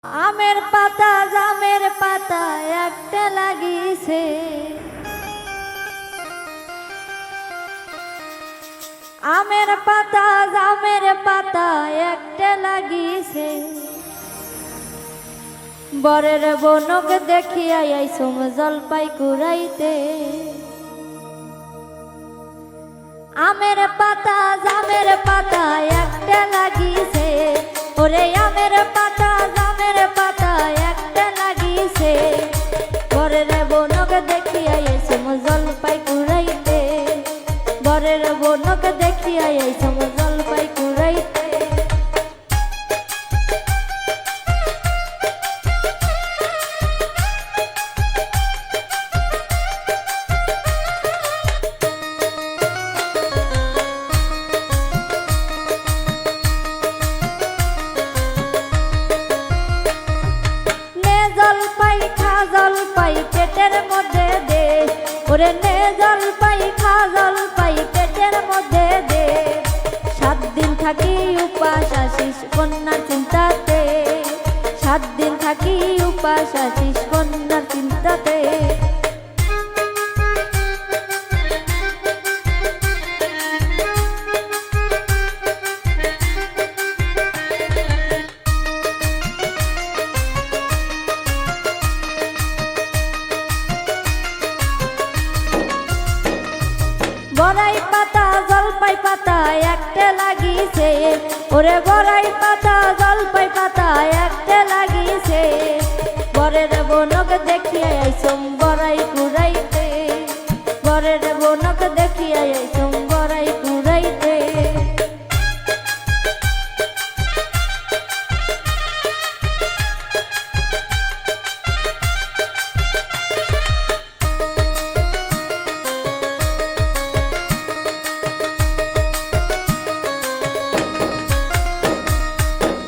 আমের পাতা জামের পাতা একটা লাগিছে, আমের পাতা জামের পাতা একটা লাগিছে। বরের বনক দেখিয়া আইসুম জলপাই কুড়াইতে। আমের পাতা জামের পাতা একটা লাগিছে, ওরে আমের পাতা জামের পাতা একটা লাগিছে। বরের বনক দেখিয়া আইসুম জলপাই কুড়াইতে, বরের বনক দেখিয়া আইসুম জলপাই কুড়াইতে। জলপাই পেটের মধ্যে দে, ওরে নে জলপাই খা জলপাই পেটের মধ্যে দে। 7 দিন থাকি উপাস আসিস কন্যার চিন্তাতে, 7 দিন থাকি উপাস আসিস কন্যার চিন্তাতে। বড়াই পাতা জলপাই পাতা একটা লাগিছে, ওরে বড়াই পাতা জলপাই পাতা একটা লাগিছে। বরের বনক দেখিয়া আইসুম বড়াই কুড়াইতে, বরের বনক দেখিয়া আইসুম বড়াই কুড়াইতে।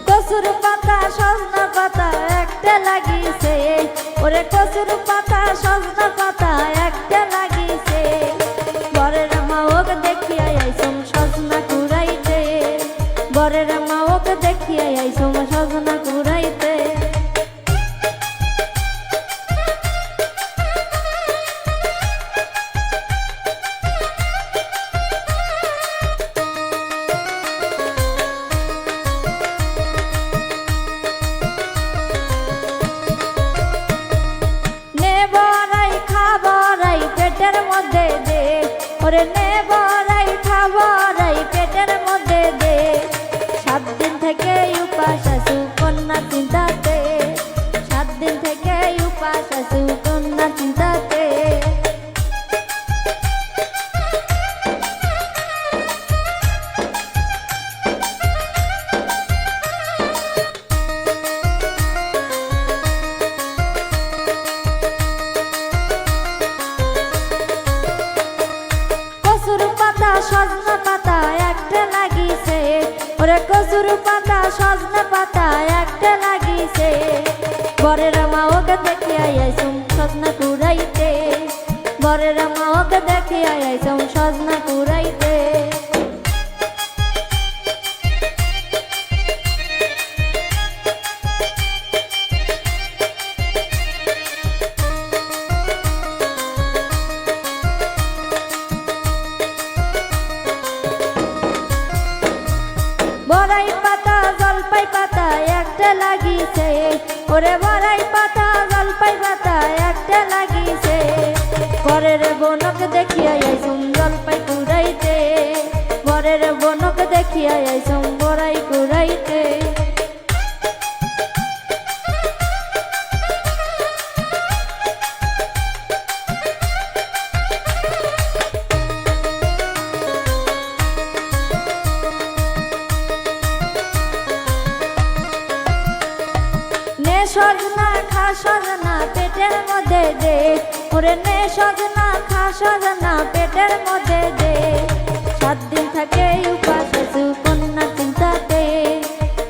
কচুর পাতা সজনা পাতা একটা লাগিছে, ওরে কচুর পাতা সজনা পাতা একটা লাগিছে। বরের মাওক দেখিয়া আইসুম সজনা কুড়াইতে, বরের মাওক দেখিয়া আইসুম সজনা কুড়াইতে। পেটের মধ্যে দে, ওরে নে বড়াই খাবড়াই পেটের মধ্যে দে। 7 দিন থেকে উপাস আসু কন্যার চিন্তাতে, 7 দিন থেকে উপাস আসু কন্যার চিন্তাতে। সজনা পাতা একটা লাগিছে, ওরে কচুর পাতা সজনা পাতা একটা লাগিছে। বরের মাওক দেখিয়া আইসুম সজনা কুড়াইতে, বরের মাওক দেখিয়া আইসুম সজনা কুড়াইতে। বড়াই পাতা জলপাই পাতা একটা লাগিছে, ওরে বড়াই পাতা জলপাই পাতা একটা লাগিছে। বরের বনক দেখিয়া আইসুম জলপাই কুড়াইতে, বরের বনক দেখিয়া আইসুম বড়াই কুড়াইতে। সজনা খা সজনা পেটের মধ্যে দে, ওরে নে সজনা খা সজনা পেটের মধ্যে দে। 7 দিন থাকে উপাস আসু কন্যার চিন্তাতে,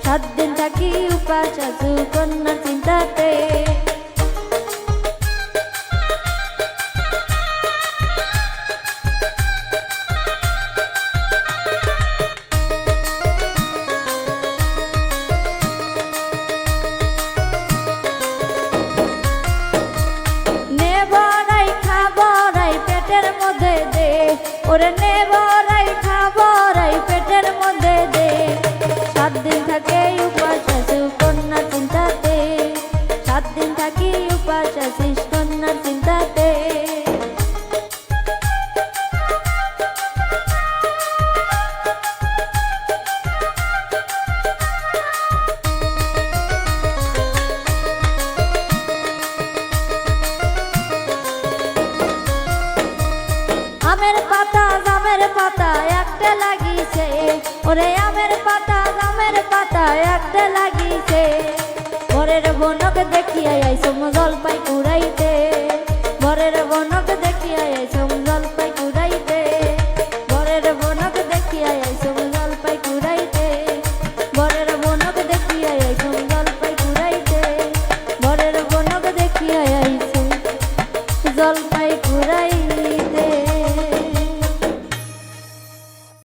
7 দিন থাকি উপাস আসু কন্যার চিন্তাতে। ওরে নে বড়াই খা বড়াই পেটের মধ্যে দে 7 দিন থাকে উপাস আছি কন্যার চিন্তাতে 7 দিন থাকি উপাস আছি কন্যার চিন্তাতে আমের পাতা জামের পাতা একটা লাগিছে ওরে আমের পাতা জামের পাতা একটা লাগিছে বরের বনক দেখিয়া আইসম জলপাই কুড়াইতে বরের বনক দেখিয়া আইসম জলপাই কুড়াইতে বরের বনক দেখিয়া আইসম জলপাই কুড়াইতে বরের বনক দেখিয়া আইসম জলপাই কুড়াইতে বরের বনক দেখিয়া আইসম জলপাই কুড়াইতে